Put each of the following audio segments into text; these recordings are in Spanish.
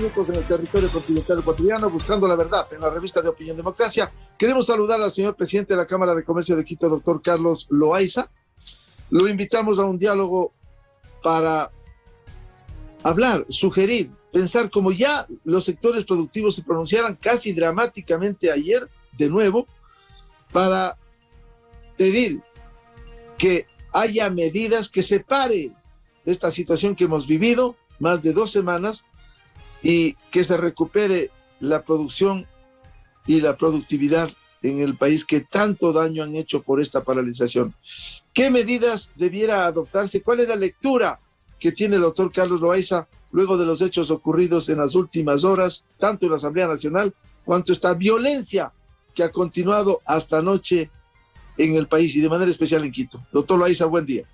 minutos en el territorio continental ecuatoriano, buscando la verdad en la revista de Opinión Democracia. Queremos saludar al señor presidente de la Cámara de Comercio de Quito, doctor Carlos Loaiza. Lo invitamos a un diálogo para hablar, sugerir, pensar, como ya los sectores productivos se pronunciaran casi dramáticamente ayer, de nuevo, para pedir que haya medidas que separen esta situación que hemos vivido más de 2 semanas y que se recupere la producción y la productividad en el país que tanto daño han hecho por esta paralización. ¿Qué medidas debiera adoptarse? ¿Cuál es la lectura que tiene el doctor Carlos Loaiza luego de los hechos ocurridos en las últimas horas, tanto en la Asamblea Nacional cuanto esta violencia que ha continuado hasta anoche en el país y de manera especial en Quito? Doctor Loaiza, buen día.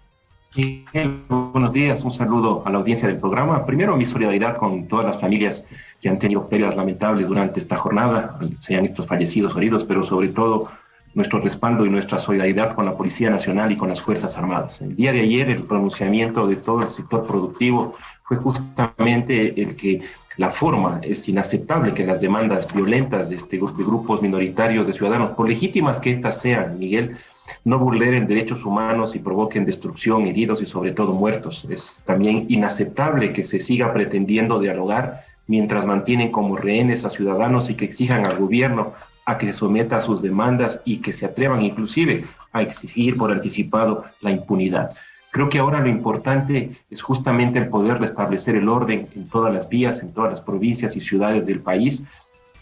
Buenos días, un saludo a la audiencia del programa. Primero, mi solidaridad con todas las familias que han tenido pérdidas lamentables durante esta jornada, sean estos fallecidos o heridos, pero sobre todo nuestro respaldo y nuestra solidaridad con la Policía Nacional y con las Fuerzas Armadas. El día de ayer, el pronunciamiento de todo el sector productivo fue justamente el que la forma es inaceptable que las demandas violentas de grupos minoritarios de ciudadanos, por legítimas que éstas sean, Miguel, no vulneren derechos humanos y provoquen destrucción, heridos y sobre todo muertos. Es también inaceptable que se siga pretendiendo dialogar mientras mantienen como rehenes a ciudadanos y que exijan al gobierno a que se someta a sus demandas y que se atrevan inclusive a exigir por anticipado la impunidad. Creo que ahora lo importante es justamente el poder restablecer el orden en todas las vías, en todas las provincias y ciudades del país,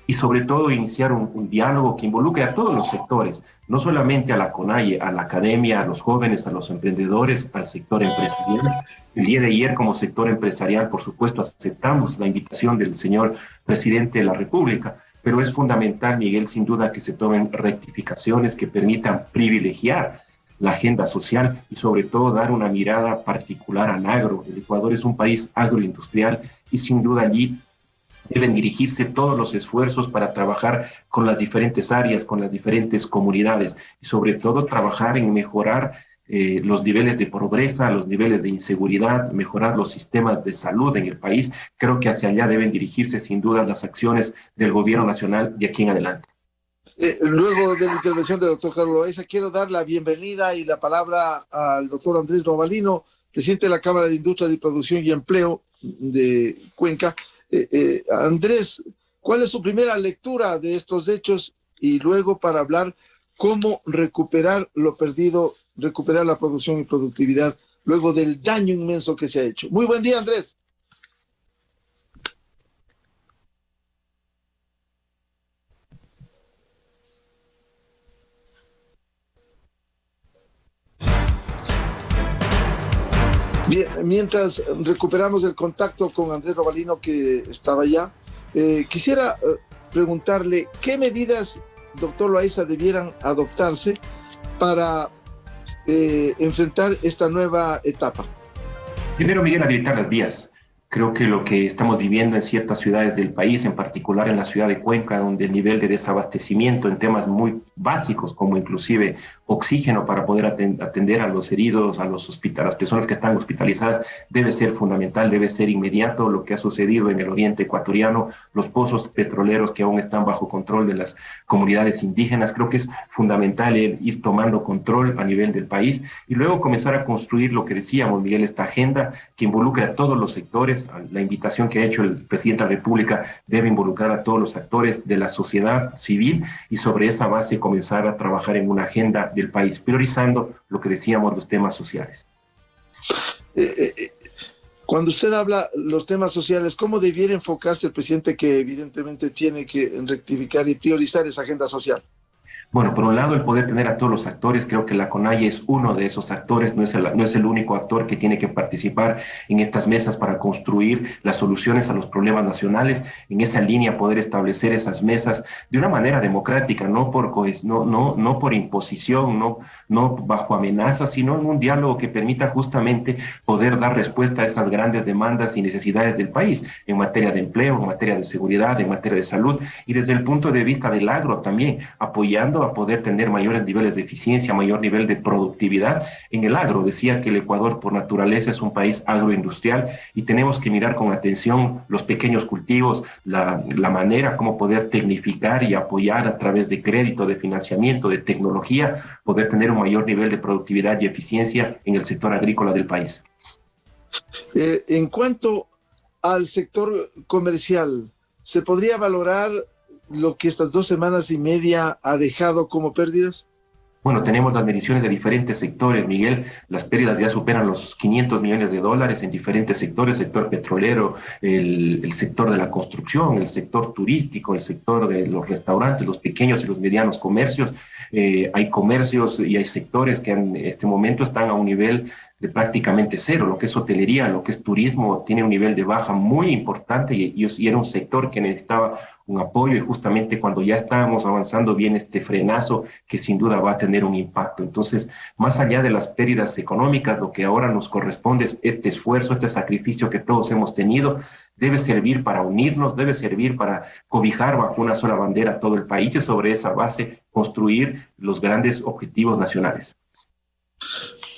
y sobre todo iniciar un diálogo que involucre a todos los sectores, no solamente a la CONAIE, a la academia, a los jóvenes, a los emprendedores, al sector empresarial. El día de ayer, como sector empresarial, por supuesto, aceptamos la invitación del señor presidente de la República, pero es fundamental, Miguel, sin duda, que se tomen rectificaciones que permitan privilegiar la agenda social y sobre todo dar una mirada particular al agro. El Ecuador es un país agroindustrial y sin duda allí deben dirigirse todos los esfuerzos para trabajar con las diferentes áreas, con las diferentes comunidades y sobre todo trabajar en mejorar los niveles de pobreza, los niveles de inseguridad, mejorar los sistemas de salud en el país. Creo que hacia allá deben dirigirse sin duda las acciones del gobierno nacional de aquí en adelante. Luego de la intervención del doctor Carlos Loaiza, quiero dar la bienvenida y la palabra al doctor Andrés Robalino, presidente de la Cámara de Industria de Producción y Empleo de Cuenca. Andrés, ¿cuál es su primera lectura de estos hechos? Y luego para hablar cómo recuperar lo perdido, recuperar la producción y productividad luego del daño inmenso que se ha hecho. Muy buen día, Andrés. Bien, mientras recuperamos el contacto con Andrés Robalino, que estaba allá, quisiera preguntarle qué medidas, doctor Loaiza, debieran adoptarse para enfrentar esta nueva etapa. Primero, Miguel, habilitar las vías. Creo que lo que estamos viviendo en ciertas ciudades del país, en particular en la ciudad de Cuenca, donde el nivel de desabastecimiento en temas muy básicos, como inclusive oxígeno para poder atender a los heridos, a las personas que están hospitalizadas, debe ser fundamental, debe ser inmediato. Lo que ha sucedido en el oriente ecuatoriano, los pozos petroleros que aún están bajo control de las comunidades indígenas, creo que es fundamental ir tomando control a nivel del país y luego comenzar a construir lo que decíamos, Miguel, esta agenda que involucre a todos los sectores. La invitación que ha hecho el presidente de la República debe involucrar a todos los actores de la sociedad civil y sobre esa base comenzar a trabajar en una agenda del país, priorizando lo que decíamos, los temas sociales. Cuando usted habla los temas sociales, ¿cómo debiera enfocarse el presidente, que evidentemente tiene que rectificar y priorizar esa agenda social? Bueno, por un lado, el poder tener a todos los actores. Creo que la CONAIE es uno de esos actores, no es el único actor que tiene que participar en estas mesas para construir las soluciones a los problemas nacionales. En esa línea, poder establecer esas mesas de una manera democrática, no por imposición, no bajo amenaza, sino en un diálogo que permita justamente poder dar respuesta a esas grandes demandas y necesidades del país en materia de empleo, en materia de seguridad, en materia de salud y desde el punto de vista del agro también, apoyando ayudando a poder tener mayores niveles de eficiencia, mayor nivel de productividad en el agro. Decía que el Ecuador por naturaleza es un país agroindustrial y tenemos que mirar con atención los pequeños cultivos, la manera como poder tecnificar y apoyar a través de crédito, de financiamiento, de tecnología, poder tener un mayor nivel de productividad y eficiencia en el sector agrícola del país. En cuanto al sector comercial, ¿se podría valorar lo que estas 2 semanas y media ha dejado como pérdidas? Bueno, tenemos las mediciones de diferentes sectores, Miguel. Las pérdidas ya superan los $500 millones en diferentes sectores, sector petrolero, el sector de la construcción, el sector turístico, el sector de los restaurantes, los pequeños y los medianos comercios. Hay comercios y hay sectores que en este momento están a un nivel de prácticamente cero. Lo que es hotelería, lo que es turismo, tiene un nivel de baja muy importante y era un sector que necesitaba un apoyo, y justamente cuando ya estábamos avanzando bien este frenazo que sin duda va a tener un impacto. Entonces, más allá de las pérdidas económicas, lo que ahora nos corresponde es este esfuerzo, este sacrificio que todos hemos tenido, debe servir para unirnos, debe servir para cobijar bajo una sola bandera todo el país y sobre esa base construir los grandes objetivos nacionales.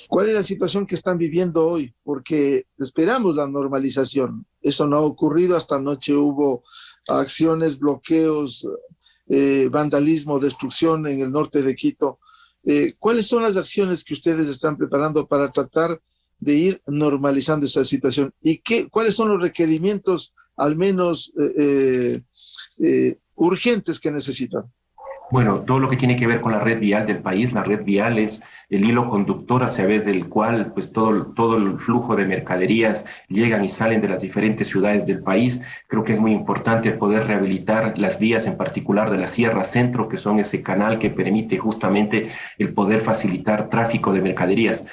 ¿Cuál es la situación que están viviendo hoy? Porque esperamos la normalización. Eso no ha ocurrido. Hasta anoche hubo acciones, bloqueos, vandalismo, destrucción en el norte de Quito. ¿Cuáles son las acciones que ustedes están preparando para tratar de ir normalizando esa situación? ¿Y cuáles son los requerimientos, al menos urgentes, que necesitan? Bueno, todo lo que tiene que ver con la red vial del país, la red vial es el hilo conductor a través del cual pues todo el flujo de mercaderías llegan y salen de las diferentes ciudades del país. Creo que es muy importante poder rehabilitar las vías, en particular de la Sierra Centro, que son ese canal que permite justamente el poder facilitar tráfico de mercaderías.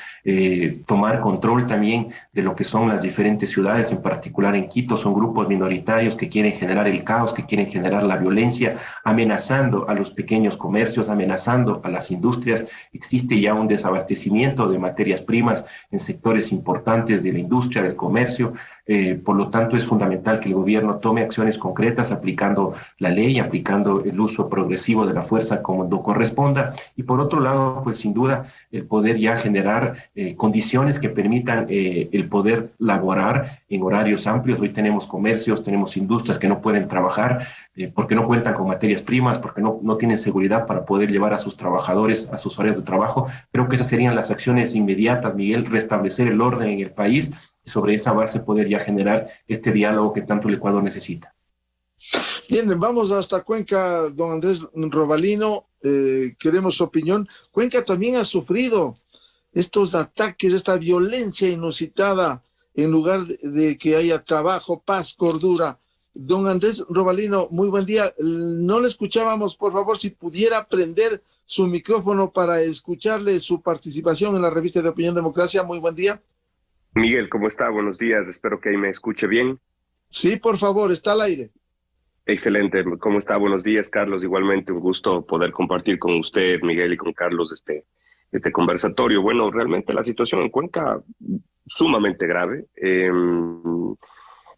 Tomar control también de lo que son las diferentes ciudades, en particular en Quito, son grupos minoritarios que quieren generar el caos, que quieren generar la violencia, amenazando a los pequeños comercios, amenazando a las industrias. Existe ya un desabastecimiento de materias primas en sectores importantes de la industria, del comercio. Por lo tanto, es fundamental que el gobierno tome acciones concretas aplicando la ley, aplicando el uso progresivo de la fuerza como no corresponda. Y por otro lado, pues sin duda, el poder ya generar condiciones que permitan el poder laborar en horarios amplios. Hoy tenemos comercios, tenemos industrias que no pueden trabajar porque no cuentan con materias primas, porque no tienen seguridad para poder llevar a sus trabajadores a sus áreas de trabajo. Creo que esas serían las acciones inmediatas, Miguel, restablecer el orden en el país y sobre esa base poder ya generar este diálogo que tanto el Ecuador necesita. Bien, vamos hasta Cuenca, don Andrés Robalino. Queremos su opinión. Cuenca también ha sufrido estos ataques, esta violencia inusitada, en lugar de que haya trabajo, paz, cordura. Don Andrés Robalino, muy buen día. No le escuchábamos, por favor, si pudiera prender su micrófono para escucharle su participación en la revista de Opinión Democracia. Muy buen día. Miguel, ¿cómo está? Buenos días. Espero que ahí me escuche bien. Sí, por favor, está al aire. Excelente. ¿Cómo está? Buenos días, Carlos. Igualmente un gusto poder compartir con usted, Miguel, y con Carlos este conversatorio. Bueno, realmente la situación en Cuenca sumamente grave.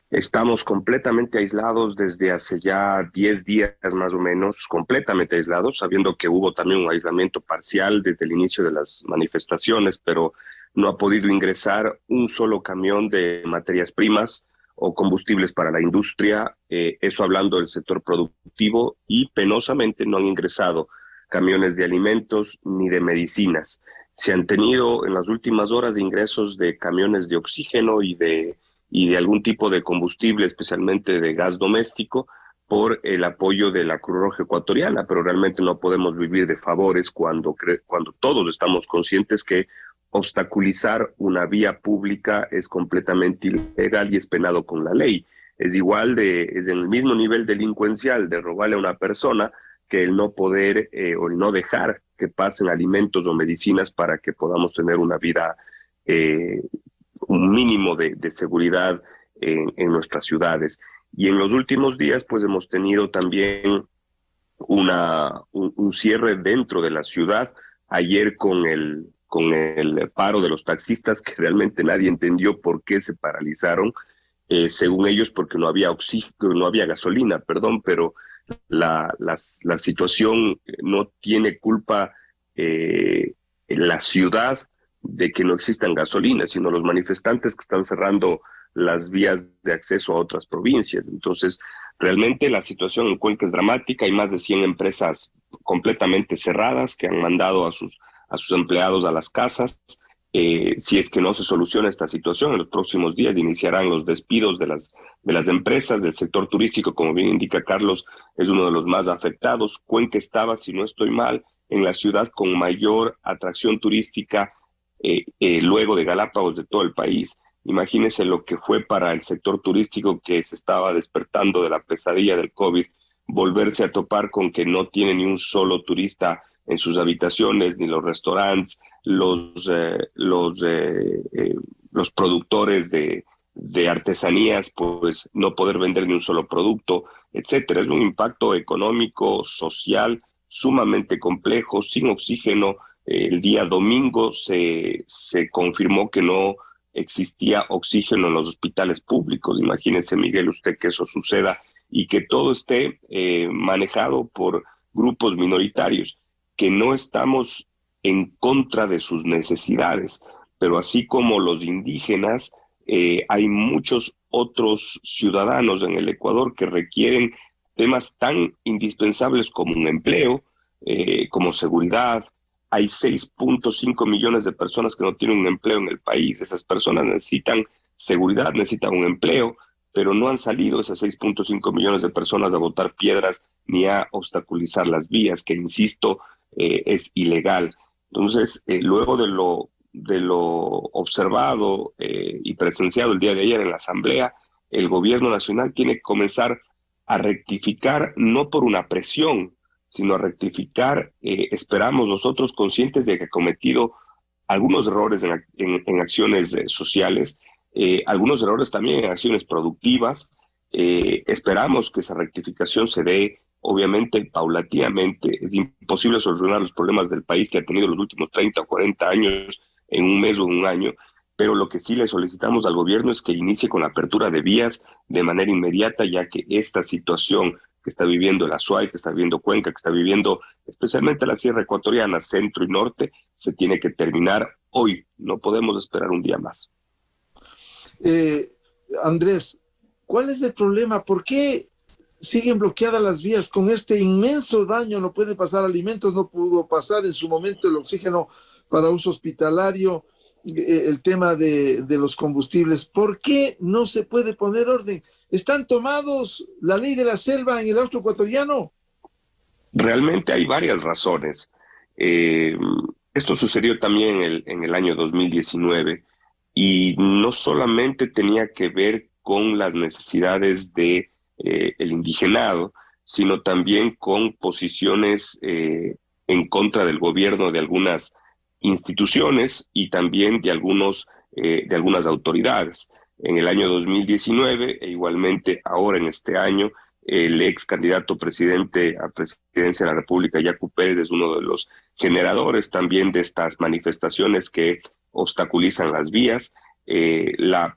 Estamos completamente aislados desde hace ya 10 días más o menos, completamente aislados, sabiendo que hubo también un aislamiento parcial desde el inicio de las manifestaciones, pero no ha podido ingresar un solo camión de materias primas o combustibles para la industria, eso hablando del sector productivo, y penosamente no han ingresado camiones de alimentos ni de medicinas. Se han tenido en las últimas horas ingresos de camiones de oxígeno y de algún tipo de combustible, especialmente de gas doméstico, por el apoyo de la Cruz Roja Ecuatoriana, pero realmente no podemos vivir de favores cuando todos estamos conscientes que obstaculizar una vía pública es completamente ilegal y es penado con la ley. Es en el mismo nivel delincuencial de robarle a una persona que el no poder o el no dejar que pasen alimentos o medicinas para que podamos tener una vida, un mínimo de seguridad en nuestras ciudades. Y en los últimos días, pues hemos tenido también un cierre dentro de la ciudad. Ayer con el paro de los taxistas, que realmente nadie entendió por qué se paralizaron, según ellos porque no había gasolina, pero la situación no tiene culpa la ciudad de que no existan gasolinas, sino los manifestantes que están cerrando las vías de acceso a otras provincias. Entonces, realmente la situación en Cuenca es dramática. Hay más de 100 empresas completamente cerradas que han mandado a sus empleados a las casas. Si es que no se soluciona esta situación, en los próximos días iniciarán los despidos de las empresas del sector turístico. Como bien indica Carlos, es uno de los más afectados. Cuenca estaba, si no estoy mal, en la ciudad con mayor atracción turística luego de Galápagos de todo el país. Imagínense lo que fue para el sector turístico, que se estaba despertando de la pesadilla del COVID, volverse a topar con que no tiene ni un solo turista en sus habitaciones, ni los restaurantes, los productores de artesanías, pues no poder vender ni un solo producto, etcétera. Es un impacto económico, social, sumamente complejo, sin oxígeno. El día domingo se confirmó que no existía oxígeno en los hospitales públicos. Imagínese, Miguel, usted, que eso suceda y que todo esté manejado por grupos minoritarios, que no estamos en contra de sus necesidades, pero así como los indígenas, hay muchos otros ciudadanos en el Ecuador que requieren temas tan indispensables como un empleo, como seguridad. Hay 6.5 millones de personas que no tienen un empleo en el país. Esas personas necesitan seguridad, necesitan un empleo, pero no han salido esas 6.5 millones de personas a botar piedras ni a obstaculizar las vías, que, insisto, es ilegal. Entonces, luego de lo observado y presenciado el día de ayer en la Asamblea, el gobierno nacional tiene que comenzar a rectificar, no por una presión, sino a rectificar, esperamos nosotros, conscientes de que ha cometido algunos errores en acciones sociales, algunos errores también en acciones productivas. Esperamos que esa rectificación se dé, obviamente, paulatinamente. Es imposible solucionar los problemas del país que ha tenido los últimos 30 o 40 años en un mes o en un año, pero lo que sí le solicitamos al gobierno es que inicie con la apertura de vías de manera inmediata, ya que esta situación que está viviendo el Azuay, que está viviendo Cuenca, que está viviendo especialmente la Sierra Ecuatoriana, centro y norte, se tiene que terminar hoy. No podemos esperar un día más. Andrés, ¿cuál es el problema? ¿Por qué siguen bloqueadas las vías con este inmenso daño? No puede pasar alimentos, no pudo pasar en su momento el oxígeno para uso hospitalario, el tema de los combustibles. ¿Por qué no se puede poner orden? ¿Están tomados la ley de la selva en el austroecuatoriano? Realmente hay varias razones. Esto sucedió también en el año 2019 y no solamente tenía que ver con las necesidades de el indigenado, sino también con posiciones en contra del gobierno de algunas instituciones y también de algunas autoridades. En el año 2019 e igualmente ahora en este año, el ex candidato presidente a presidencia de la República, Yacu Pérez, es uno de los generadores también de estas manifestaciones que obstaculizan las vías.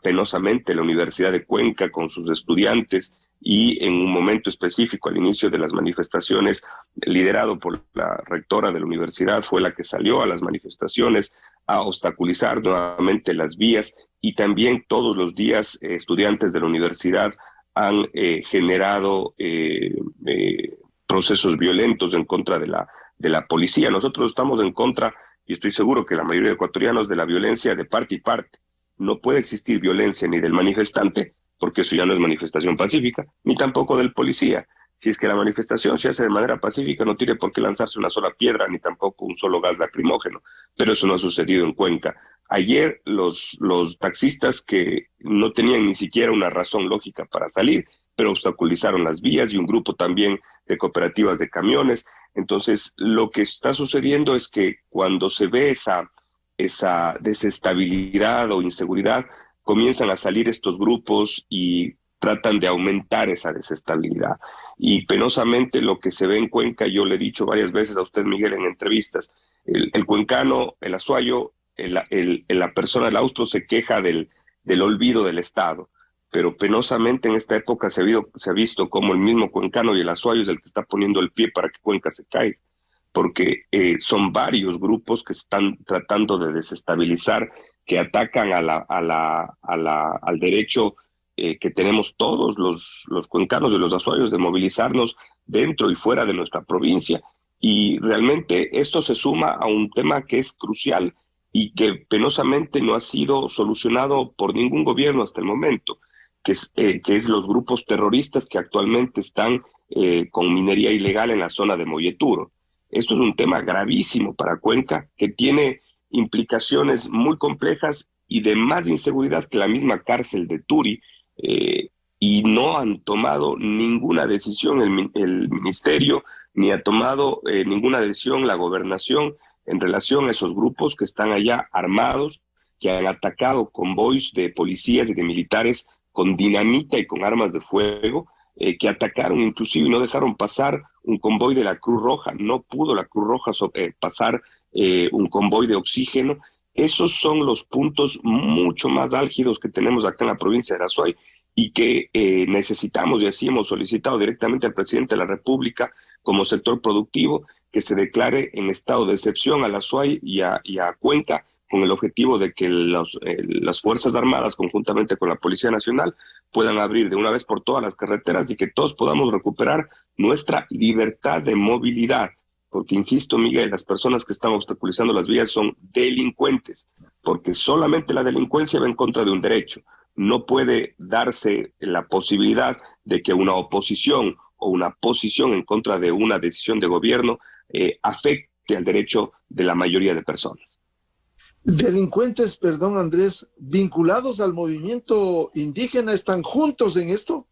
Penosamente la Universidad de Cuenca con sus estudiantes, y en un momento específico al inicio de las manifestaciones, liderado por la rectora de la universidad, fue la que salió a las manifestaciones a obstaculizar nuevamente las vías, y también todos los días estudiantes de la universidad han generado procesos violentos en contra de la policía. Nosotros estamos en contra, y estoy seguro que la mayoría de ecuatorianos, de la violencia de parte y parte. No puede existir violencia ni del manifestante, porque eso ya no es manifestación pacífica, ni tampoco del policía. Si es que la manifestación se hace de manera pacífica, no tiene por qué lanzarse una sola piedra, ni tampoco un solo gas lacrimógeno. Pero eso no ha sucedido en Cuenca. Ayer los taxistas, que no tenían ni siquiera una razón lógica para salir, pero obstaculizaron las vías, y un grupo también de cooperativas de camiones. Entonces, lo que está sucediendo es que cuando se ve esa desestabilidad o inseguridad, comienzan a salir estos grupos y tratan de aumentar esa desestabilidad. Y penosamente lo que se ve en Cuenca, yo le he dicho varias veces a usted, Miguel, en entrevistas, el cuencano, el azuayo, la persona del austro se queja del olvido del Estado, pero penosamente en esta época se ha visto como el mismo cuencano y el azuayo es el que está poniendo el pie para que Cuenca se caiga, porque son varios grupos que están tratando de desestabilizar, que atacan al derecho que tenemos todos los cuencanos y los azuayos de movilizarnos dentro y fuera de nuestra provincia. Y realmente esto se suma a un tema que es crucial y que penosamente no ha sido solucionado por ningún gobierno hasta el momento, que es los grupos terroristas que actualmente están con minería ilegal en la zona de Molleturo. Esto es un tema gravísimo para Cuenca, que tiene implicaciones muy complejas y de más inseguridad que la misma cárcel de Turi, y no han tomado ninguna decisión el ministerio, ni ha tomado ninguna decisión la gobernación en relación a esos grupos que están allá armados, que han atacado convoys de policías y de militares con dinamita y con armas de fuego, que atacaron inclusive y no dejaron pasar un convoy de la Cruz Roja. No pudo la Cruz Roja pasar un convoy de oxígeno. Esos son los puntos mucho más álgidos que tenemos acá en la provincia de Azuay y que necesitamos, y así hemos solicitado directamente al presidente de la República como sector productivo que se declare en estado de excepción a la Azuay y a Cuenca, con el objetivo de que las Fuerzas Armadas, conjuntamente con la Policía Nacional, puedan abrir de una vez por todas las carreteras y que todos podamos recuperar nuestra libertad de movilidad. Porque, insisto, Miguel, las personas que están obstaculizando las vías son delincuentes, porque solamente la delincuencia va en contra de un derecho. No puede darse la posibilidad de que una oposición o una posición en contra de una decisión de gobierno afecte al derecho de la mayoría de personas. Delincuentes, perdón Andrés, vinculados al movimiento indígena, ¿están juntos en esto?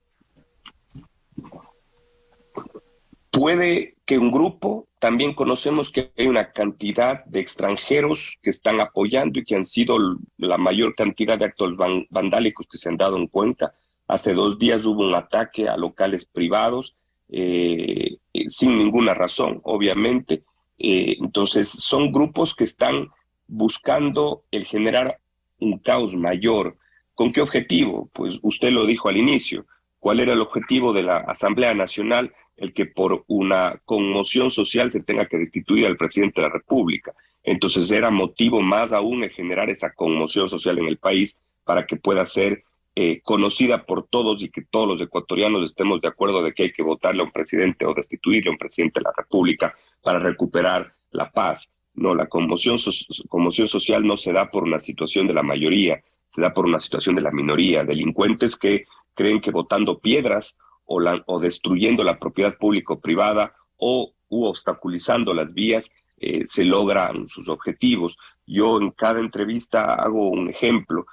Puede que un grupo, también conocemos que hay una cantidad de extranjeros que están apoyando y que han sido la mayor cantidad de actos vandálicos que se han dado en Cuenca. Hace 2 días hubo un ataque a locales privados sin ninguna razón, obviamente. Entonces son grupos que están buscando el generar un caos mayor. ¿Con qué objetivo? Pues usted lo dijo al inicio. ¿Cuál era el objetivo de la Asamblea Nacional? El que por una conmoción social se tenga que destituir al presidente de la República. Entonces era motivo más aún el generar esa conmoción social en el país para que pueda ser conocida por todos y que todos los ecuatorianos estemos de acuerdo de que hay que votarle a un presidente o destituirle a un presidente de la República para recuperar la paz. No, la conmoción social no se da por una situación de la mayoría, se da por una situación de la minoría, delincuentes que creen que botando piedras o destruyendo la propiedad pública o privada u obstaculizando las vías se logran sus objetivos. Yo en cada entrevista hago un ejemplo.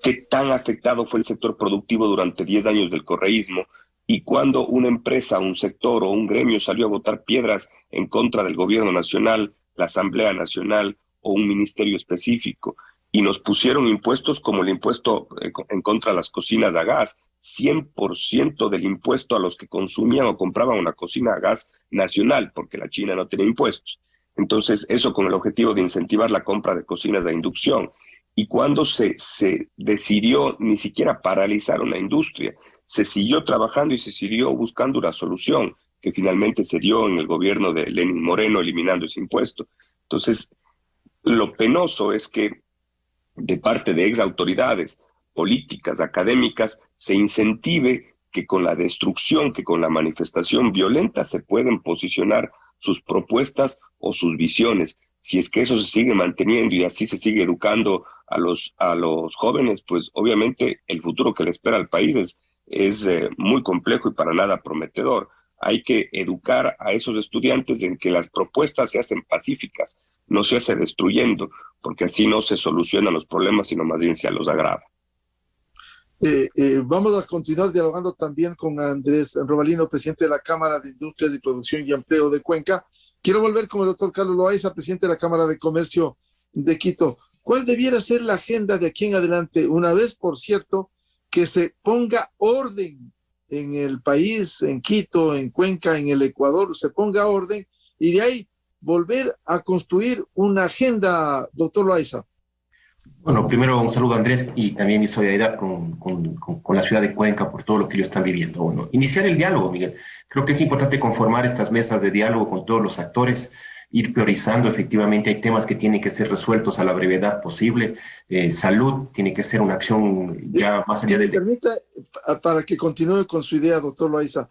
¿Qué tan afectado fue el sector productivo durante 10 años del correísmo? Y cuando una empresa, un sector o un gremio salió a botar piedras en contra del gobierno nacional, la Asamblea Nacional o un ministerio específico, y nos pusieron impuestos como el impuesto en contra de las cocinas a gas, 100% del impuesto a los que consumían o compraban una cocina a gas nacional, porque la China no tiene impuestos. Entonces, eso con el objetivo de incentivar la compra de cocinas de inducción. Y cuando se decidió ni siquiera paralizar una industria, se siguió trabajando y se siguió buscando una solución que finalmente se dio en el gobierno de Lenín Moreno, eliminando ese impuesto. Entonces, lo penoso es que de parte de ex autoridades políticas, académicas, se incentive que con la destrucción, que con la manifestación violenta se pueden posicionar sus propuestas o sus visiones. Si es que eso se sigue manteniendo y así se sigue educando a los jóvenes, pues obviamente el futuro que le espera al país es muy complejo y para nada prometedor. Hay que educar a esos estudiantes en que las propuestas se hacen pacíficas, no se hace destruyendo, porque así no se solucionan los problemas, sino más bien se los agrava. Vamos a continuar dialogando también con Andrés Robalino, presidente de la Cámara de Industrias y Producción y Empleo de Cuenca. Quiero volver con el doctor Carlos Loaiza, presidente de la Cámara de Comercio de Quito. ¿Cuál debiera ser la agenda de aquí en adelante? Una vez, por cierto, que se ponga orden en el país, en Quito, en Cuenca, en el Ecuador, se ponga orden y de ahí volver a construir una agenda, doctor Loaiza. Bueno, primero un saludo a Andrés y también mi solidaridad con la ciudad de Cuenca por todo lo que ellos están viviendo. Bueno, iniciar el diálogo, Miguel. Creo que es importante conformar estas mesas de diálogo con todos los actores, ir priorizando efectivamente. Hay temas que tienen que ser resueltos a la brevedad posible. Salud tiene que ser una acción ya más Si allá me del... permita, para que continúe con su idea, doctor Loaiza,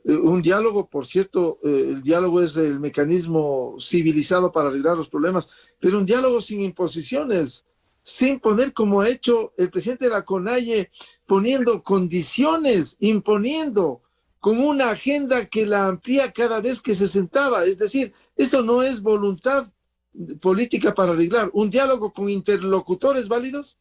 un diálogo, por cierto, el diálogo es el mecanismo civilizado para arreglar los problemas, pero un diálogo sin imposiciones, sin poner como ha hecho el presidente de la CONAIE, poniendo condiciones, imponiendo con una agenda que la amplía cada vez que se sentaba. Es decir, eso no es voluntad política para arreglar. Un diálogo con interlocutores válidos.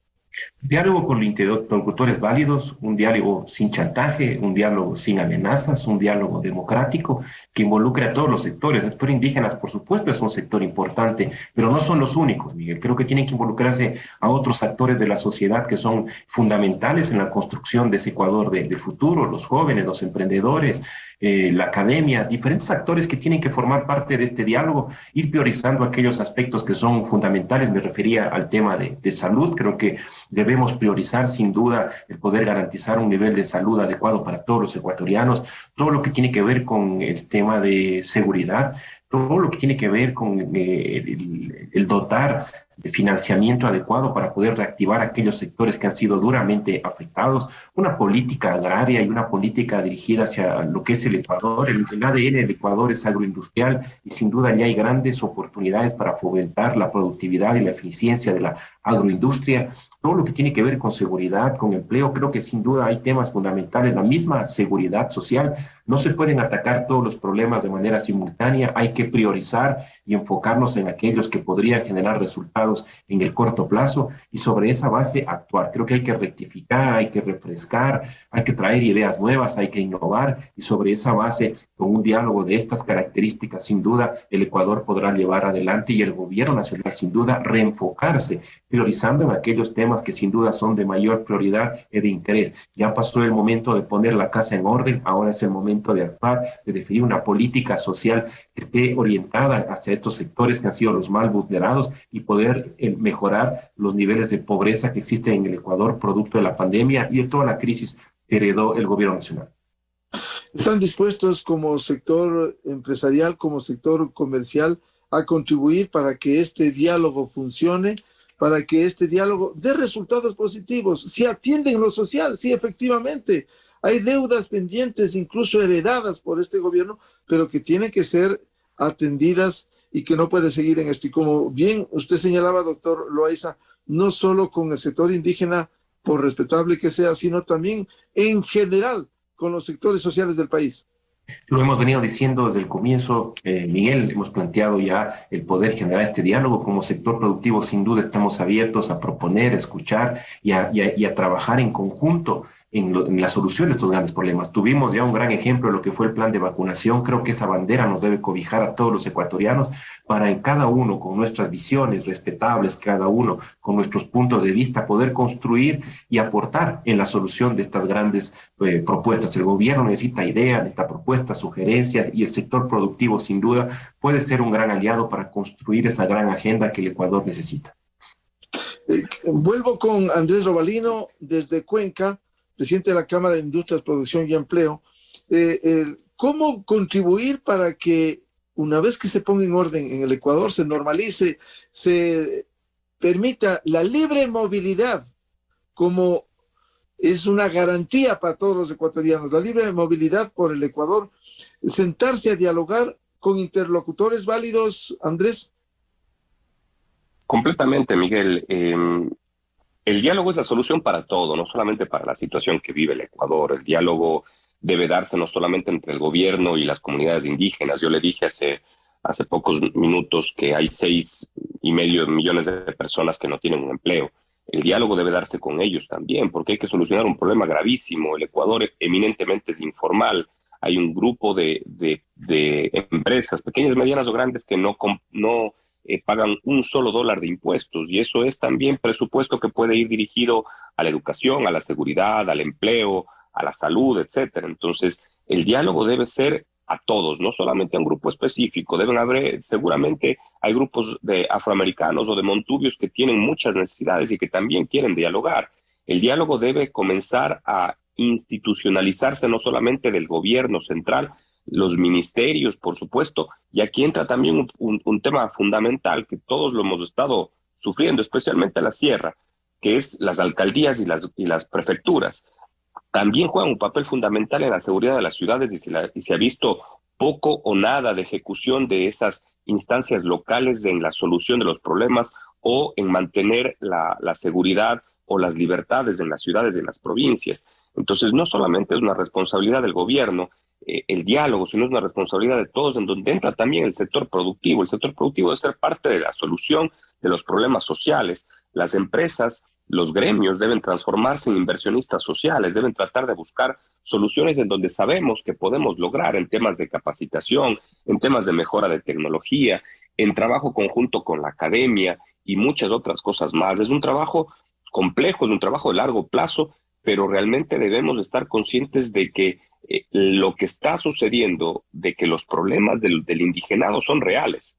Diálogo con interlocutores válidos, un diálogo sin chantaje, un diálogo sin amenazas, un diálogo democrático que involucre a todos los sectores. El sector indígena, por supuesto, es un sector importante, pero no son los únicos, Miguel. Creo que tienen que involucrarse a otros actores de la sociedad que son fundamentales en la construcción de ese Ecuador del futuro, los jóvenes, los emprendedores, la academia, diferentes actores que tienen que formar parte de este diálogo, ir priorizando aquellos aspectos que son fundamentales. Me refería al tema de salud. Creo que debemos priorizar sin duda el poder garantizar un nivel de salud adecuado para todos los ecuatorianos, todo lo que tiene que ver con el tema de seguridad, todo lo que tiene que ver con el dotar de financiamiento adecuado para poder reactivar aquellos sectores que han sido duramente afectados, una política agraria y una política dirigida hacia lo que es el Ecuador. El ADN del Ecuador es agroindustrial y sin duda ya hay grandes oportunidades para fomentar la productividad y la eficiencia de la agroindustria. Todo lo que tiene que ver con seguridad, con empleo, creo que sin duda hay temas fundamentales. La misma seguridad social, no se pueden atacar todos los problemas de manera simultánea, hay que priorizar y enfocarnos en aquellos que podrían generar resultados en el corto plazo y sobre esa base actuar. Creo que hay que rectificar, hay que refrescar, hay que traer ideas nuevas, hay que innovar y sobre esa base, con un diálogo de estas características, sin duda el Ecuador podrá llevar adelante y el gobierno nacional sin duda reenfocarse, priorizando en aquellos temas que sin duda son de mayor prioridad y de interés. Ya pasó el momento de poner la casa en orden, ahora es el momento de actuar, de definir una política social que esté orientada hacia estos sectores que han sido los más vulnerados y poder mejorar los niveles de pobreza que existen en el Ecuador producto de la pandemia y de toda la crisis que heredó el gobierno nacional. ¿Están dispuestos como sector empresarial, como sector comercial, a contribuir para que este diálogo funcione, para que este diálogo dé resultados positivos? Si atienden lo social, sí, efectivamente, hay deudas pendientes, incluso heredadas por este gobierno, pero que tienen que ser atendidas y que no puede seguir en esto. Y como bien usted señalaba, doctor Loaiza, no solo con el sector indígena, por respetable que sea, sino también en general con los sectores sociales del país. Lo hemos venido diciendo desde el comienzo, Miguel, hemos planteado ya el poder generar este diálogo como sector productivo. Sin duda estamos abiertos a proponer, a escuchar y a trabajar en conjunto en la solución de estos grandes problemas. Tuvimos ya un gran ejemplo de lo que fue el plan de vacunación. Creo que esa bandera nos debe cobijar a todos los ecuatorianos para en cada uno, con nuestras visiones respetables, cada uno con nuestros puntos de vista, poder construir y aportar en la solución de estas grandes propuestas. El gobierno necesita ideas, necesita propuestas, sugerencias y el sector productivo sin duda puede ser un gran aliado para construir esa gran agenda que el Ecuador necesita. Vuelvo con Andrés Robalino desde Cuenca, presidente de la Cámara de Industrias, Producción y Empleo. ¿Cómo contribuir para que una vez que se ponga en orden en el Ecuador, se normalice, se permita la libre movilidad como es una garantía para todos los ecuatorianos, la libre movilidad por el Ecuador, sentarse a dialogar con interlocutores válidos, Andrés? Completamente, Miguel. El diálogo es la solución para todo, no solamente para la situación que vive el Ecuador. El diálogo debe darse no solamente entre el gobierno y las comunidades indígenas. Yo le dije hace pocos minutos que hay 6,5 millones de personas que no tienen un empleo. El diálogo debe darse con ellos también, porque hay que solucionar un problema gravísimo. El Ecuador eminentemente es informal. Hay un grupo de empresas, pequeñas, medianas o grandes, que no pagan un solo dólar de impuestos, y eso es también presupuesto que puede ir dirigido a la educación, a la seguridad, al empleo, a la salud, etcétera. Entonces, el diálogo debe ser a todos, no solamente a un grupo específico. Deben haber, seguramente hay grupos de afroamericanos o de montubios que tienen muchas necesidades y que también quieren dialogar. El diálogo debe comenzar a institucionalizarse no solamente del gobierno central, los ministerios, por supuesto, y aquí entra también un tema fundamental que todos lo hemos estado sufriendo, especialmente la sierra, que es las alcaldías y las prefecturas. También juegan un papel fundamental en la seguridad de las ciudades y se ha visto poco o nada de ejecución de esas instancias locales en la solución de los problemas o en mantener la seguridad o las libertades en las ciudades y en las provincias. Entonces, no solamente es una responsabilidad del gobierno el diálogo, sino es una responsabilidad de todos, en donde entra también el sector productivo. El sector productivo debe ser parte de la solución de los problemas sociales. Las empresas, los gremios deben transformarse en inversionistas sociales, deben tratar de buscar soluciones en donde sabemos que podemos lograr en temas de capacitación, en temas de mejora de tecnología, en trabajo conjunto con la academia y muchas otras cosas más. Es un trabajo complejo, es un trabajo de largo plazo, pero realmente debemos estar conscientes de que lo que está sucediendo, de que los problemas del indigenado son reales.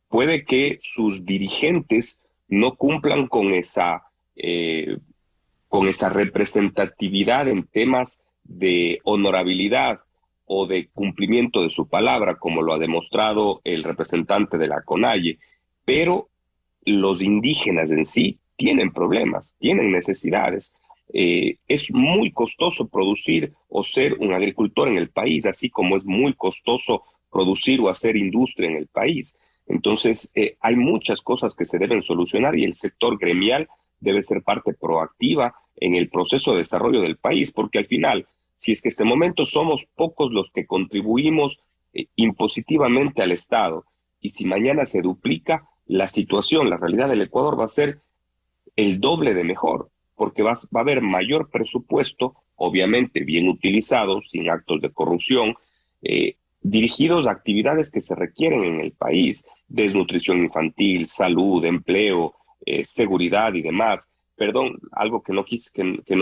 Puede que sus dirigentes no cumplan con esa representatividad en temas de honorabilidad o de cumplimiento de su palabra, como lo ha demostrado el representante de la CONAIE, pero los indígenas en sí tienen problemas, tienen necesidades. Es muy costoso producir o ser un agricultor en el país, así como es muy costoso producir o hacer industria en el país. Entonces, hay muchas cosas que se deben solucionar y el sector gremial debe ser parte proactiva en el proceso de desarrollo del país, porque al final, si es que este momento somos pocos los que contribuimos impositivamente al Estado, y si mañana se duplica la situación, la realidad del Ecuador va a ser el doble de mejor, porque va a haber mayor presupuesto, obviamente bien utilizado, sin actos de corrupción, dirigidos a actividades que se requieren en el país, desnutrición infantil, salud, empleo, seguridad y demás. Perdón, algo que no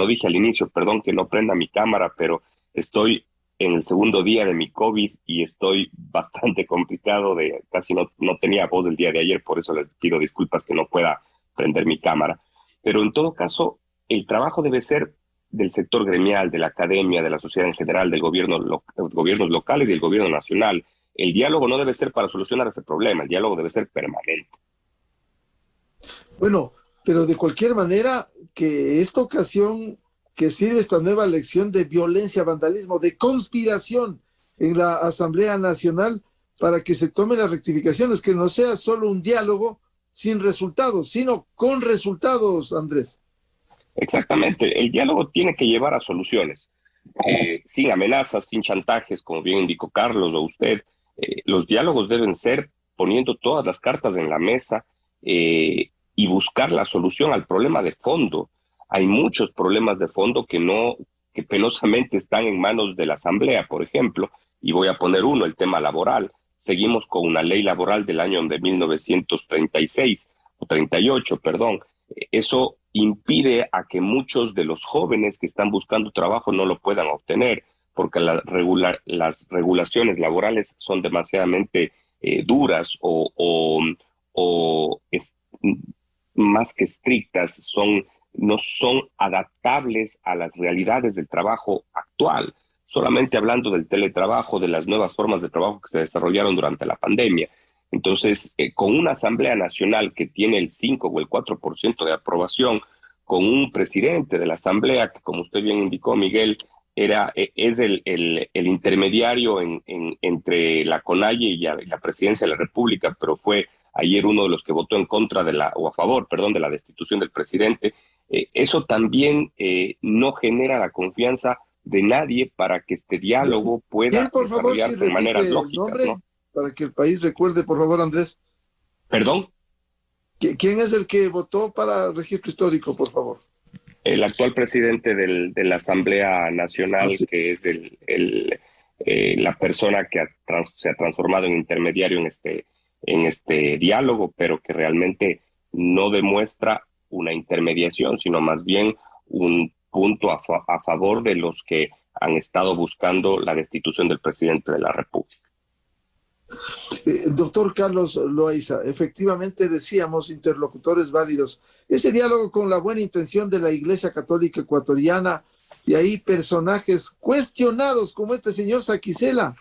dije al inicio, perdón que no prenda mi cámara, pero estoy en el segundo día de mi COVID y estoy bastante complicado, casi no tenía voz el día de ayer, por eso les pido disculpas que no pueda prender mi cámara. Pero en todo caso, el trabajo debe ser del sector gremial, de la academia, de la sociedad en general, los gobiernos locales y el gobierno nacional. El diálogo no debe ser para solucionar ese problema, el diálogo debe ser permanente. Bueno, pero de cualquier manera, que esta ocasión que sirve esta nueva lección de violencia, vandalismo, de conspiración en la Asamblea Nacional para que se tomen las rectificaciones, que no sea solo un diálogo sin resultados, sino con resultados, Andrés. Exactamente, el diálogo tiene que llevar a soluciones, sin amenazas, sin chantajes, como bien indicó Carlos o usted. Los diálogos deben ser poniendo todas las cartas en la mesa y buscar la solución al problema de fondo. Hay muchos problemas de fondo que penosamente están en manos de la Asamblea, por ejemplo, y voy a poner uno, el tema laboral. Seguimos con una ley laboral del año de 1936, o 38, perdón. Eso impide a que muchos de los jóvenes que están buscando trabajo no lo puedan obtener, porque las regulaciones laborales son demasiadamente duras más que estrictas, no son adaptables a las realidades del trabajo actual. Solamente hablando del teletrabajo, de las nuevas formas de trabajo que se desarrollaron durante la pandemia. Entonces, con una Asamblea Nacional que tiene el 5 o el 4% de aprobación, con un presidente de la Asamblea que, como usted bien indicó, Miguel, es el intermediario entre la CONAIE y la Presidencia de la República, pero fue ayer uno de los que votó en contra o a favor, perdón, de la destitución del presidente. Eso también no genera la confianza de nadie para que este diálogo pueda desarrollarse de maneras lógicas, ¿no? Para que el país recuerde, por favor, Andrés. ¿Perdón? ¿Quién es el que votó para registro histórico, por favor? El actual presidente de la Asamblea Nacional, que es la persona que se ha transformado en intermediario en este diálogo, pero que realmente no demuestra una intermediación, sino más bien un punto a favor de los que han estado buscando la destitución del presidente de la República. Doctor Carlos Loaiza, efectivamente decíamos interlocutores válidos. Ese diálogo con la buena intención de la Iglesia Católica Ecuatoriana y ahí personajes cuestionados como este señor Saquicela,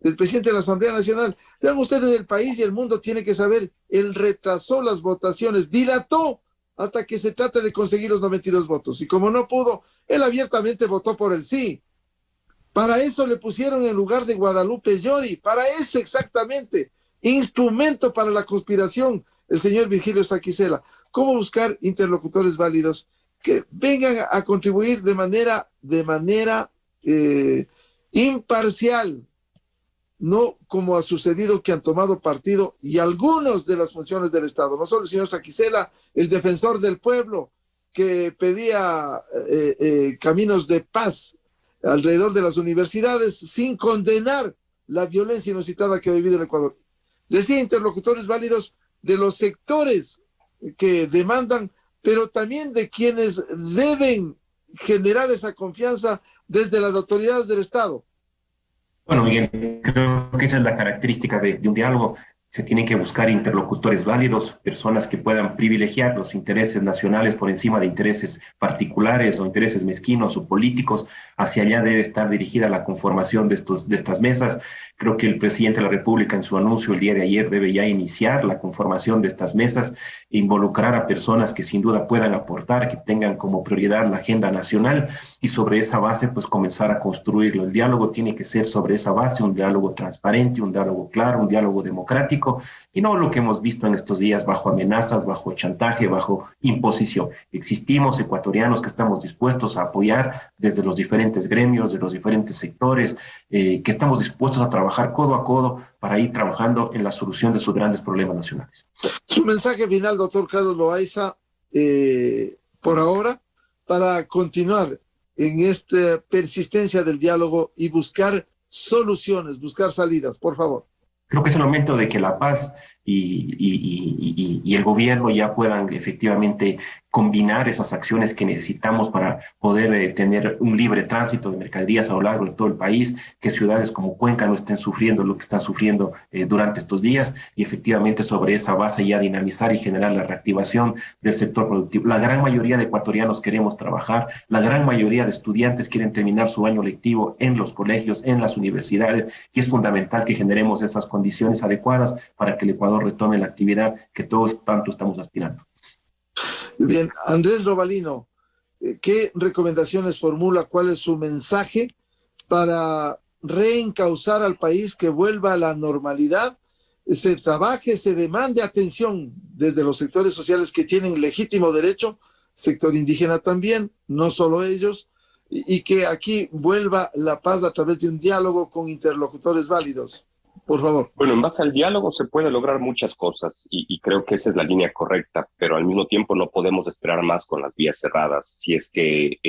el presidente de la Asamblea Nacional. Vean ustedes, el país y el mundo tiene que saber, él retrasó las votaciones, dilató hasta que se trate de conseguir los 92 votos. Y como no pudo, él abiertamente votó por el sí. Para eso le pusieron en lugar de Guadalupe Llori, para eso exactamente, instrumento para la conspiración, el señor Virgilio Saquicela. ¿Cómo buscar interlocutores válidos que vengan a contribuir de manera imparcial? No como ha sucedido que han tomado partido y algunos de las funciones del Estado. No solo el señor Saquicela, el defensor del pueblo, que pedía caminos de paz alrededor de las universidades sin condenar la violencia inusitada que ha vivido el Ecuador. Decía interlocutores válidos de los sectores que demandan, pero también de quienes deben generar esa confianza desde las autoridades del Estado. Bueno, Miguel, creo que esa es la característica de un diálogo. Se tienen que buscar interlocutores válidos, personas que puedan privilegiar los intereses nacionales por encima de intereses particulares o intereses mezquinos o políticos. Hacia allá debe estar dirigida la conformación de estas mesas. Creo que el presidente de la República en su anuncio el día de ayer debe ya iniciar la conformación de estas mesas, involucrar a personas que sin duda puedan aportar, que tengan como prioridad la agenda nacional y sobre esa base pues comenzar a construirlo. El diálogo tiene que ser sobre esa base, un diálogo transparente, un diálogo claro, un diálogo democrático, y no lo que hemos visto en estos días bajo amenazas, bajo chantaje, bajo imposición. Existimos ecuatorianos que estamos dispuestos a apoyar desde los diferentes gremios, de los diferentes sectores, que estamos dispuestos a trabajar codo a codo para ir trabajando en la solución de sus grandes problemas nacionales. Su mensaje final, doctor Carlos Loaiza, por ahora, para continuar en esta persistencia del diálogo y buscar soluciones, buscar salidas, por favor. Creo que es el momento de que la paz y el gobierno ya puedan efectivamente combinar esas acciones que necesitamos para poder tener un libre tránsito de mercaderías a lo largo de todo el país, que ciudades como Cuenca no estén sufriendo lo que están sufriendo durante estos días y efectivamente sobre esa base ya dinamizar y generar la reactivación del sector productivo. La gran mayoría de ecuatorianos queremos trabajar, la gran mayoría de estudiantes quieren terminar su año lectivo en los colegios, en las universidades y es fundamental que generemos esas condiciones adecuadas para que el Ecuador retome la actividad que todos tanto estamos aspirando. Bien, Andrés Robalino, ¿qué recomendaciones formula? ¿Cuál es su mensaje para reencauzar al país, que vuelva a la normalidad? Se trabaje, se demande atención desde los sectores sociales que tienen legítimo derecho, sector indígena también, no solo ellos, y que aquí vuelva la paz a través de un diálogo con interlocutores válidos. Por favor. Bueno, en base al diálogo se puede lograr muchas cosas y creo que esa es la línea correcta, pero al mismo tiempo no podemos esperar más con las vías cerradas. Si es que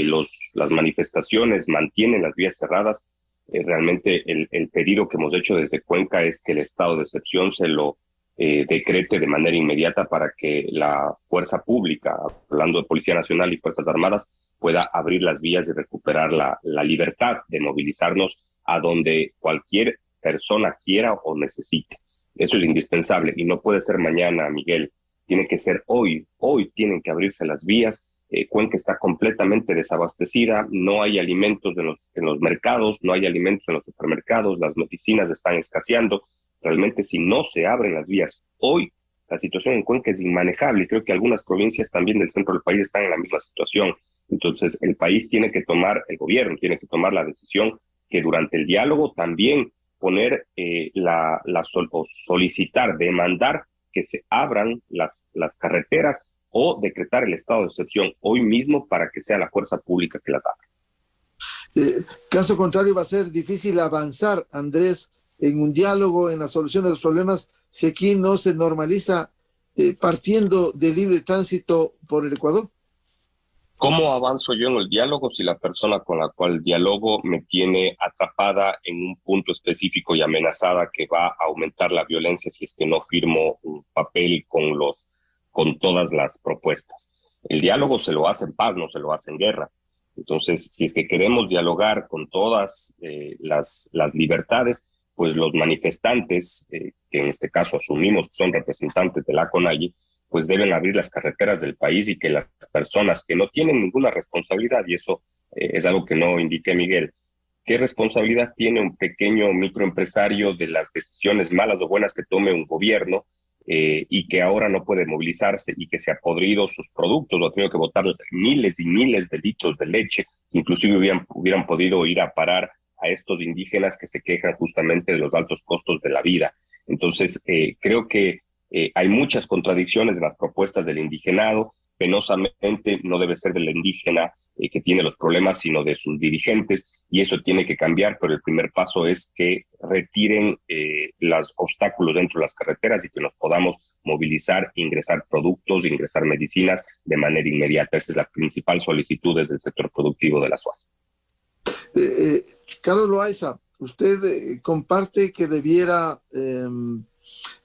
las manifestaciones mantienen las vías cerradas, realmente el pedido que hemos hecho desde Cuenca es que el estado de excepción se lo decrete de manera inmediata para que la fuerza pública, hablando de Policía Nacional y Fuerzas Armadas, pueda abrir las vías y recuperar la libertad de movilizarnos a donde cualquier persona quiera o necesite. Eso es indispensable y no puede ser mañana, Miguel. Tiene que ser hoy. Hoy tienen que abrirse las vías. Cuenca está completamente desabastecida. No hay alimentos en los mercados, no hay alimentos en los supermercados, las medicinas están escaseando. Realmente, si no se abren las vías hoy, la situación en Cuenca es inmanejable y creo que algunas provincias también del centro del país están en la misma situación. Entonces, el gobierno tiene que tomar la decisión que durante el diálogo también poner solicitar, demandar que se abran las carreteras o decretar el estado de excepción hoy mismo para que sea la fuerza pública que las abra. Caso contrario, va a ser difícil avanzar, Andrés, en un diálogo, en la solución de los problemas, si aquí no se normaliza partiendo de libre tránsito por el Ecuador. ¿Cómo avanzo yo en el diálogo si la persona con la cual dialogo me tiene atrapada en un punto específico y amenazada que va a aumentar la violencia si es que no firmo un papel con todas las propuestas? El diálogo se lo hace en paz, no se lo hace en guerra. Entonces, si es que queremos dialogar con todas las libertades, pues los manifestantes, que en este caso asumimos son representantes de la CONAIE, pues deben abrir las carreteras del país y que las personas que no tienen ninguna responsabilidad, y eso es algo que no indiqué, Miguel, ¿qué responsabilidad tiene un pequeño microempresario de las decisiones malas o buenas que tome un gobierno y que ahora no puede movilizarse y que se ha podrido sus productos o ha tenido que botar miles y miles de litros de leche? Inclusive hubieran podido ir a parar a estos indígenas que se quejan justamente de los altos costos de la vida. Entonces, creo que hay muchas contradicciones en las propuestas del indigenado. Penosamente no debe ser del indígena que tiene los problemas, sino de sus dirigentes, y eso tiene que cambiar, pero el primer paso es que retiren los obstáculos dentro de las carreteras y que nos podamos movilizar, ingresar productos, ingresar medicinas de manera inmediata. Esa es la principal solicitud desde el sector productivo de la SUAY. Carlos Loaiza, ¿usted comparte que debiera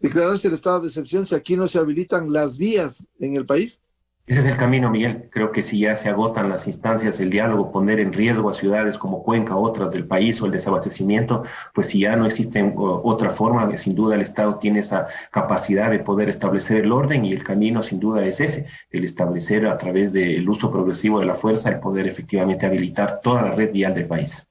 declararse el estado de excepción si aquí no se habilitan las vías en el país? Ese es el camino, Miguel. Creo que si ya se agotan las instancias del diálogo, poner en riesgo a ciudades como Cuenca, otras del país, o el desabastecimiento, pues si ya no existe otra forma, sin duda el Estado tiene esa capacidad de poder establecer el orden, y el camino sin duda es ese, el establecer a través del uso progresivo de la fuerza, el poder efectivamente habilitar toda la red vial del país.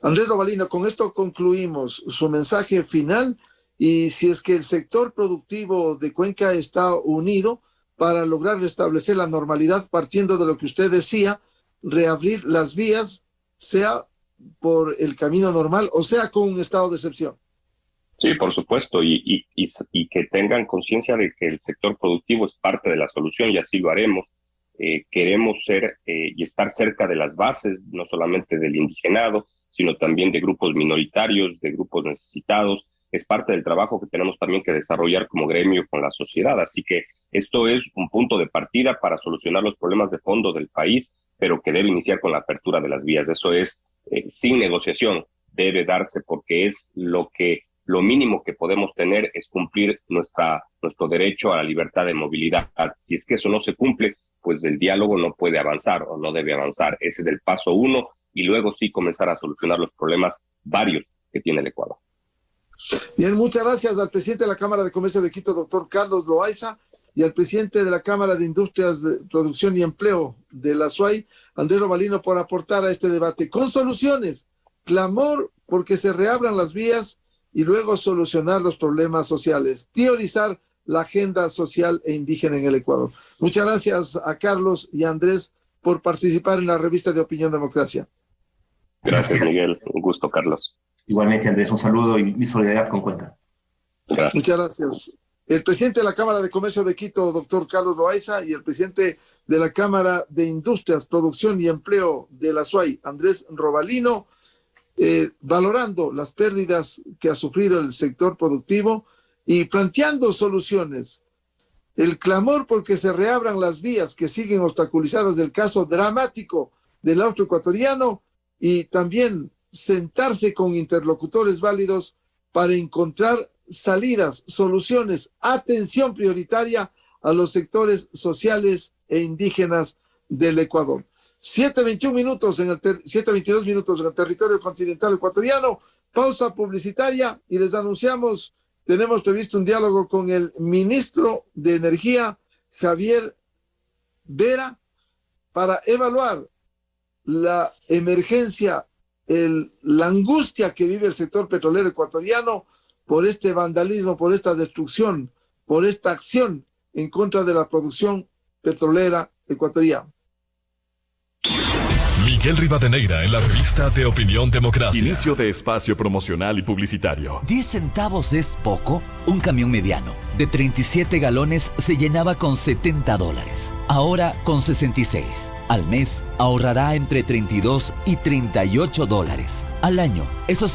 Andrés Robalino, con esto concluimos su mensaje final. Y si es que el sector productivo de Cuenca está unido para lograr restablecer la normalidad, partiendo de lo que usted decía, reabrir las vías, sea por el camino normal o sea con un estado de excepción. Sí, por supuesto, y que tengan conciencia de que el sector productivo es parte de la solución, y así lo haremos. Queremos ser y estar cerca de las bases, no solamente del indigenado, sino también de grupos minoritarios, de grupos necesitados. Es parte del trabajo que tenemos también que desarrollar como gremio con la sociedad. Así que esto es un punto de partida para solucionar los problemas de fondo del país, pero que debe iniciar con la apertura de las vías. Eso es sin negociación, debe darse, porque es lo mínimo que podemos tener es cumplir nuestro derecho a la libertad de movilidad. Si es que eso no se cumple, pues el diálogo no puede avanzar o no debe avanzar. Ese es el paso 1, y luego sí comenzar a solucionar los problemas varios que tiene el Ecuador. Bien, muchas gracias al presidente de la Cámara de Comercio de Quito, doctor Carlos Loaiza, y al presidente de la Cámara de Industrias, de Producción y Empleo de la SUAY, Andrés Robalino, por aportar a este debate con soluciones, clamor porque se reabran las vías y luego solucionar los problemas sociales, priorizar la agenda social e indígena en el Ecuador. Muchas gracias a Carlos y a Andrés por participar en la revista de Opinión Democracia. Gracias, Miguel. Un gusto, Carlos. Igualmente, Andrés, un saludo y mi solidaridad con Cuenca. Gracias. Muchas gracias. El presidente de la Cámara de Comercio de Quito, doctor Carlos Loaiza, y el presidente de la Cámara de Industrias, Producción y Empleo de la SUAY, Andrés Robalino, valorando las pérdidas que ha sufrido el sector productivo y planteando soluciones. El clamor porque se reabran las vías que siguen obstaculizadas del caso dramático del austroecuatoriano, y también sentarse con interlocutores válidos para encontrar salidas, soluciones, atención prioritaria a los sectores sociales e indígenas del Ecuador. 7:22 minutos en el territorio continental ecuatoriano. Pausa publicitaria y les anunciamos, tenemos previsto un diálogo con el ministro de Energía, Javier Vera, para evaluar la emergencia, la angustia que vive el sector petrolero ecuatoriano por este vandalismo, por esta destrucción, por esta acción en contra de la producción petrolera ecuatoriana. Miguel Rivadeneira en la revista de Opinión Democracia. Inicio de espacio promocional y publicitario. 10 centavos es poco. Un camión mediano de 37 galones se llenaba con $70. Ahora con 66. Al mes ahorrará entre $32 y $38. Al año, esos